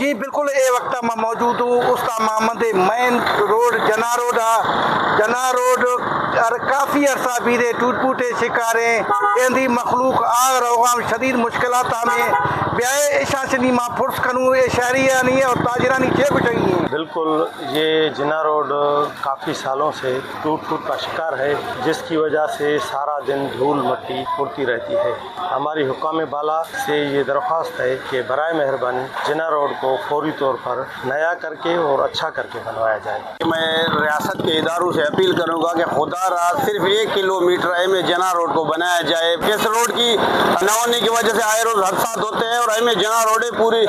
جی بالکل اے وقت میں موجود ہوں استا محمد مین روڈ جنا روڈ اور کافی عرصہ بیدے ٹوٹ پوٹے شکاریں اندھی مخلوق آگ روغام شدید مشکلات ہمیں بیائے اشانچنی ماں پھرس کنو اے شہریانی اور تاجرانی چھے کچھ ہیں۔ بالکل یہ جنا روڈ کافی سالوں سے ٹوٹ پھوٹ کا شکار ہے، جس کی وجہ سے سارا دن دھول مٹی اڑتی رہتی ہے۔ ہماری حکام بالا سے یہ درخواست ہے کہ برائے مہربانی جنا روڈ کو فوری طور پر نیا کر کے اور اچھا کر کے بنوایا جائے۔ میں ریاست کے اداروں سے اپیل کروں گا کہ خدا را صرف 1 کلومیٹر میں جنا روڈ کو بنایا جائے۔ اس روڈ کی نہ ہونے کی وجہ سے آئے روز حادثات ہوتے ہیں اور میں جنا روڈ پوری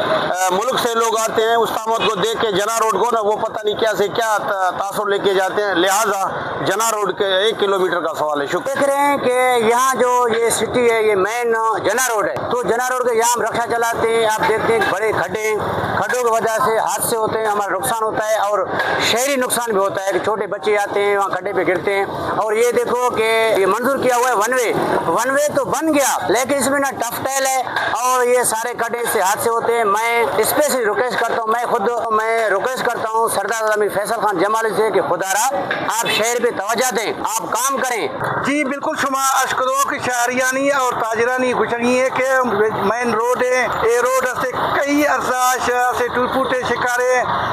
ملک سے لوگ آتے ہیں اس تعمت کو دیکھ کے جنا روڈ کو نا وہ پتہ نہیں کیا سے کیا تاثر لے کے جاتے ہیں، لہٰذا جنا روڈ کے 1 کلومیٹر کا سوال ہے۔ شکریہ۔ دیکھ رہے ہیں کہ یہاں جو یہ سٹی ہے یہ مین جنا روڈ ہے، تو جنا روڈ کے یہاں ہم رکشا چلاتے ہیں، آپ دیکھتے ہیں بڑے کھڈوں کی وجہ سے حادثے ہوتے ہیں، ہمارا نقصان ہوتا ہے اور شہری نقصان بھی ہوتا ہے کہ چھوٹے بچے آتے ہیں وہاں کھڈے پہ گرتے ہیں۔ اور یہ دیکھو کہ یہ منظور کیا ہوا ہے ون وے تو بن گیا لیکن اس میں نا ٹف ٹیل ہے اور یہ سارے کھڈے سے حادثے ہوتے ہیں۔ میں اسپیشلی ریکویسٹ کرتا ہوں، میں ریکویسٹ کرتا ہوں سردار اعظم فیصل خان جمالی سے کہ خدا را آپ شہر پہ توجہ دیں، آپ کام کریں۔ جی بالکل شما اشکدو کہ شہریانی اور تاجرانی گشنی ہے کہ مین روڈ ہے، اے روڈ سے کئی عرصہ سے ٹوٹ پوٹے شکارے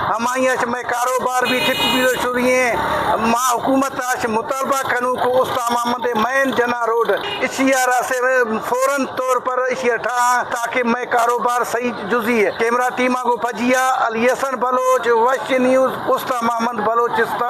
ہماری میں کاروبار بھی ٹھپ بھی شروع ہیں۔ ماں حکومت مطالبہ کنو کو استا محمد مین جنا روڈ اسی سے فوراً طور پر اسی اٹھا تاکہ میں کاروبار صحیح جزی ہے۔ کیمرہ ٹیمہ کو پجیا علی حسن بلوچ وش نیوز استا محمد بلوچستان۔